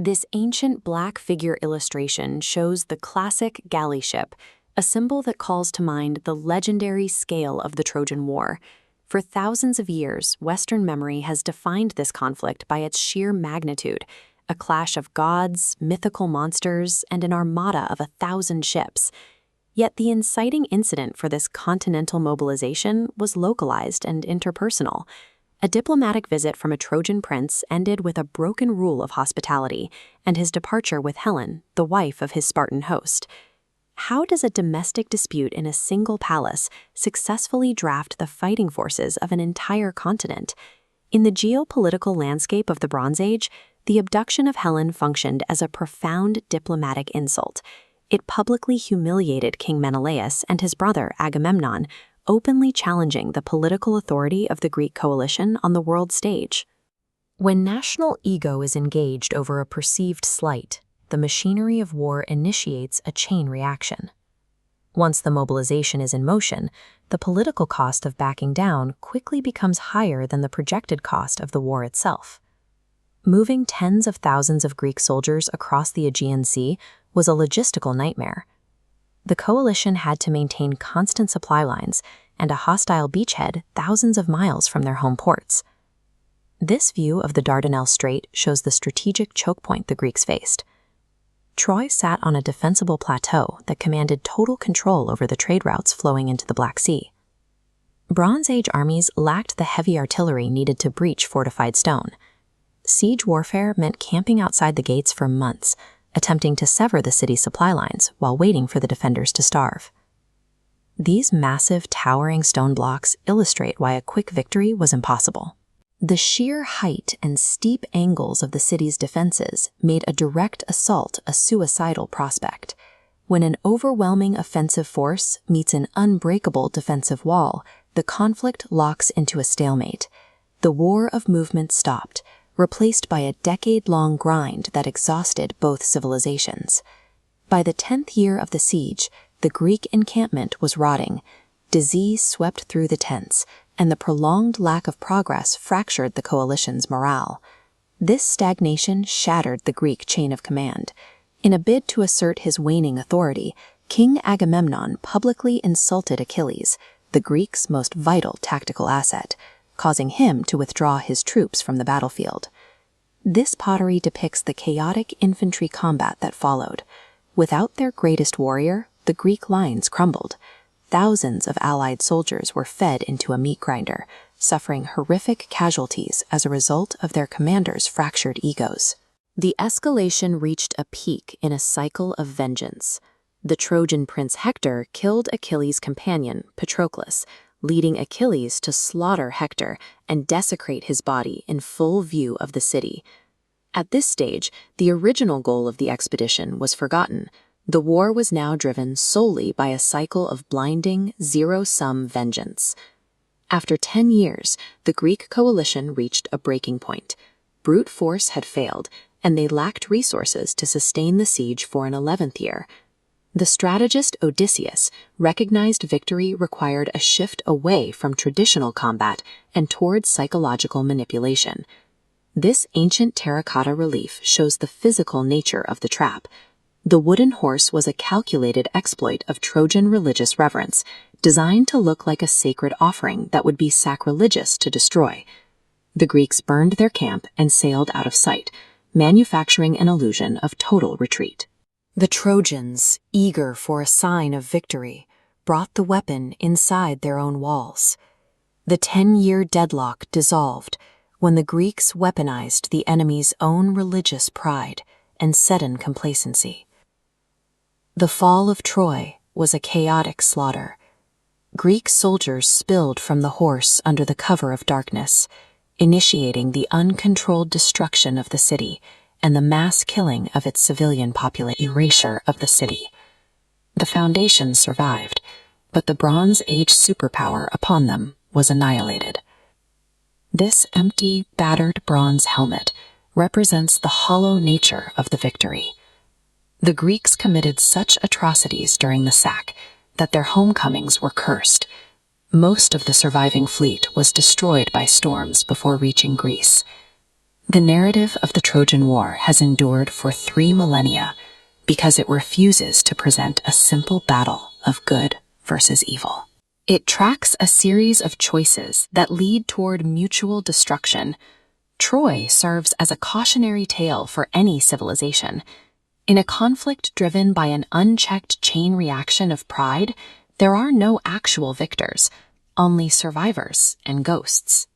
This ancient black figure illustration shows the classic galley ship, a symbol that calls to mind the legendary scale of the Trojan War. For thousands of years, Western memory has defined this conflict by its sheer magnitude, a clash of gods, mythical monsters, and an armada of 1,000 ships. Yet the inciting incident for this continental mobilization was localized and interpersonal. A diplomatic visit from a Trojan prince ended with a broken rule of hospitality and his departure with Helen, the wife of his Spartan host. How does a domestic dispute in a single palace successfully draft the fighting forces of an entire continent? In the geopolitical landscape of the Bronze Age, the abduction of Helen functioned as a profound diplomatic insult. It publicly humiliated King Menelaus and his brother Agamemnon, openly challenging the political authority of the Greek coalition on the world stage. When national ego is engaged over a perceived slight, the machinery of war initiates a chain reaction. Once the mobilization is in motion, the political cost of backing down quickly becomes higher than the projected cost of the war itself. Moving tens of thousands of Greek soldiers across the Aegean Sea was a logistical nightmare. The coalition had to maintain constant supply lines and a hostile beachhead thousands of miles from their home ports. This view of the Dardanelles Strait shows the strategic choke point the Greeks faced. Troy sat on a defensible plateau that commanded total control over the trade routes flowing into the Black Sea. Bronze Age armies lacked the heavy artillery needed to breach fortified stone. Siege warfare meant camping outside the gates for months, attempting to sever the city's supply lines while waiting for the defenders to starve. These massive, towering stone blocks illustrate why a quick victory was impossible. The sheer height and steep angles of the city's defenses made a direct assault a suicidal prospect. When an overwhelming offensive force meets an unbreakable defensive wall, the conflict locks into a stalemate. The war of movement stopped, replaced by a decade-long grind that exhausted both civilizations. By the 10th year of the siege, the Greek encampment was rotting. Disease swept through the tents, and the prolonged lack of progress fractured the coalition's morale. This stagnation shattered the Greek chain of command. In a bid to assert his waning authority, King Agamemnon publicly insulted Achilles, the Greeks' most vital tactical asset, causing him to withdraw his troops from the battlefield. This pottery depicts the chaotic infantry combat that followed. Without their greatest warrior, the Greek lines crumbled. Thousands of allied soldiers were fed into a meat grinder, suffering horrific casualties as a result of their commanders' fractured egos. The escalation reached a peak in a cycle of vengeance. The Trojan prince Hector killed Achilles' companion, Patroclus, leading Achilles to slaughter Hector and desecrate his body in full view of the city. At this stage, the original goal of the expedition was forgotten. The war was now driven solely by a cycle of blinding, zero-sum vengeance. After 10 years, the Greek coalition reached a breaking point. Brute force had failed, and they lacked resources to sustain the siege for an 11th year. The strategist Odysseus recognized victory required a shift away from traditional combat and toward psychological manipulation. This ancient terracotta relief shows the physical nature of the trap. The wooden horse was a calculated exploit of Trojan religious reverence, designed to look like a sacred offering that would be sacrilegious to destroy. The Greeks burned their camp and sailed out of sight, manufacturing an illusion of total retreat. The Trojans, eager for a sign of victory, brought the weapon inside their own walls. The 10-year deadlock dissolved when the Greeks weaponized the enemy's own religious pride and sudden complacency. The fall of Troy was a chaotic slaughter. Greek soldiers spilled from the horse under the cover of darkness, initiating the uncontrolled destruction of the city and the mass killing of its civilian population. Erasure of the city. The foundations survived, but the Bronze Age superpower upon them was annihilated. This empty, battered bronze helmet represents the hollow nature of the victory. The Greeks committed such atrocities during the sack that their homecomings were cursed. Most of the surviving fleet was destroyed by storms before reaching Greece. The narrative of the Trojan War has endured for 3 millennia because it refuses to present a simple battle of good versus evil. It tracks a series of choices that lead toward mutual destruction. Troy serves as a cautionary tale for any civilization. In a conflict driven by an unchecked chain reaction of pride, there are no actual victors, only survivors and ghosts.